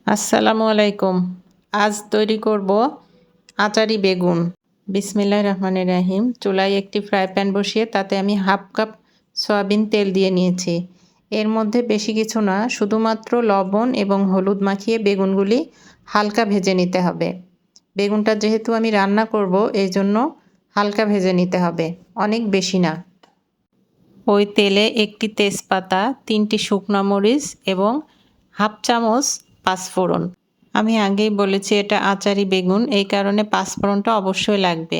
আসসালামু আলাইকুম। আজ তৈরি করব আচারি বেগুন। বিসমিল্লাহির রহমানির রহিম। চুলায় একটি ফ্রাই প্যান বসিয়ে তাতে আমি হাফ কাপ সয়াবিন তেল দিয়ে নিয়েছি। এর মধ্যে বেশি কিছু না, শুধুমাত্র লবণ এবং হলুদ মাখিয়ে বেগুনগুলি হালকা ভেজে নিতে হবে। বেগুনটা যেহেতু আমি রান্না করব এই জন্য হালকা ভেজে নিতে হবে, অনেক বেশি না। ওই তেলে একটি তেজপাতা, 3টি শুকনো মরিচ এবং হাফ চামচ পাঁচফোড়ন। আমি আগেই বলেছি এটা আচারি বেগুন, এই কারণে পাঁচফোড়নটা অবশ্যই লাগবে।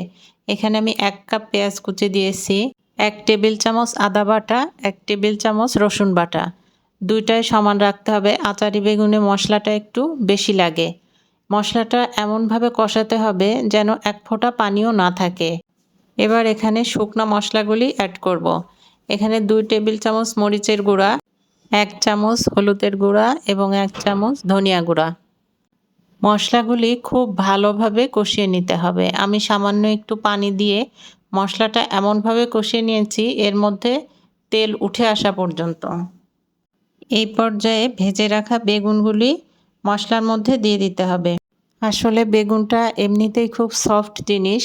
এখানে আমি 1 কাপ পেঁয়াজ কুচি দিয়েছি, 1 টেবিল চামচ আদা বাটা, 1 টেবিল চামচ রসুন বাটা। দুইটাই সমান রাখতে হবে। আচারি বেগুনে মশলাটা একটু বেশি লাগে। মশলাটা এমনভাবে কষাতে হবে যেন এক ফোঁটা পানিও না থাকে। এবার এখানে শুকনো মশলাগুলি অ্যাড করব। এখানে 2 টেবিল চামচ মরিচের গুঁড়া, 1 চামচ হলুদের গুঁড়া এবং 1 চামচ ধনিয়া গুঁড়া। মশলাগুলি খুব ভালোভাবে কষিয়ে নিতে হবে। আমি সামান্য একটু পানি দিয়ে মশলাটা এমনভাবে কষিয়ে নিয়েছি এর মধ্যে তেল উঠে আসা পর্যন্ত। এই পর্যায়ে ভেজে রাখা বেগুনগুলি মশলার মধ্যে দিয়ে দিতে হবে। আসলে বেগুনটা এমনিতেই খুব সফট জিনিস,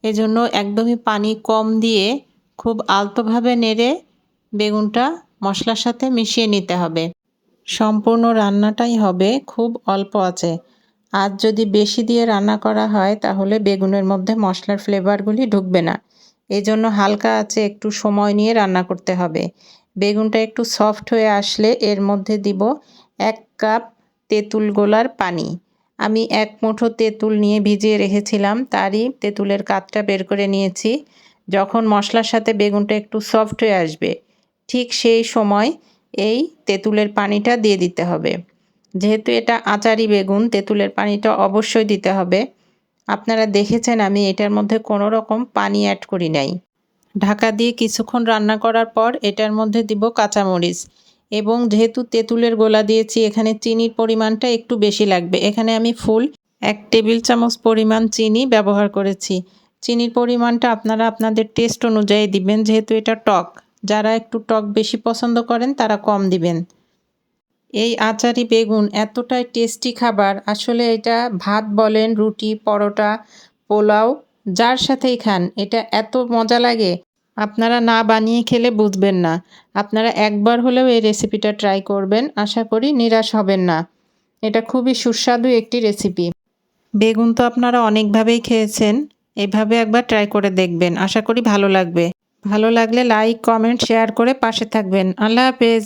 এজন্য একদমই পানি কম দিয়ে খুব আলতোভাবে নেড়ে বেগুনটা মশলার সাথে মিশিয়ে নিতে হবে। সম্পূর্ণ রান্নাটাই হবে খুব অল্প আঁচে। আর যদি বেশি দিয়ে রান্না করা হয় তাহলে বেগুনের মধ্যে মশলার ফ্লেভারগুলি ঢুকবে না। এজন্য হালকা আঁচে একটু সময় নিয়ে রান্না করতে হবে। বেগুনটা একটু সফট হয়ে আসলে এর মধ্যে দিব 1 কাপ তেঁতুল গোলার পানি। আমি 1 মুঠো তেঁতুল নিয়ে ভিজিয়ে রেখেছিলাম, তারই তেঁতুলের কাতটা বের করে নিয়েছি। যখন মশলার সাথে বেগুনটা একটু সফট হয়ে আসবে ঠিক সেই সময় এই তেঁতুলের পানিটা দিয়ে দিতে হবে। যেহেতু এটা আচারি বেগুন, তেঁতুলের পানিটা অবশ্যই দিতে হবে। আপনারা দেখেছেন আমি এটার মধ্যে কোনো রকম পানি অ্যাড করি নাই। ঢাকা দিয়ে কিছুক্ষণ রান্না করার পর এটার মধ্যে দিব কাঁচামরিচ এবং যেহেতু তেঁতুলের গোলা দিয়েছি এখানে চিনির পরিমাণটা একটু বেশি লাগবে। এখানে আমি ফুল 1 টেবিল চামচ পরিমাণ চিনি ব্যবহার করেছি। চিনির পরিমাণটা আপনারা আপনাদের টেস্ট অনুযায়ী দিবেন, যেহেতু এটা টক। যারা একটু টক বেশি পছন্দ করেন তারা কম দিবেন। এই আচারি বেগুন এতটাই টেস্টি খাবার, আসলে এটা ভাত বলেন, রুটি, পরোটা, পোলাও যার সাথেই খান এটা এত মজা লাগে, আপনারা না বানিয়ে খেলে বুঝবেন না। আপনারা একবার হলেও এই রেসিপিটা ট্রাই করবেন, আশা করি নিরাশ হবেন না। এটা খুবই সুস্বাদু একটি রেসিপি। বেগুন তো আপনারা অনেকভাবেই খেয়েছেন, এভাবে একবার ট্রাই করে দেখবেন, আশা করি ভালো লাগবে। ভালো লাগলে লাইক, কমেন্ট, শেয়ার করে পাশে থাকবেন। আল্লাহ হাফেজ।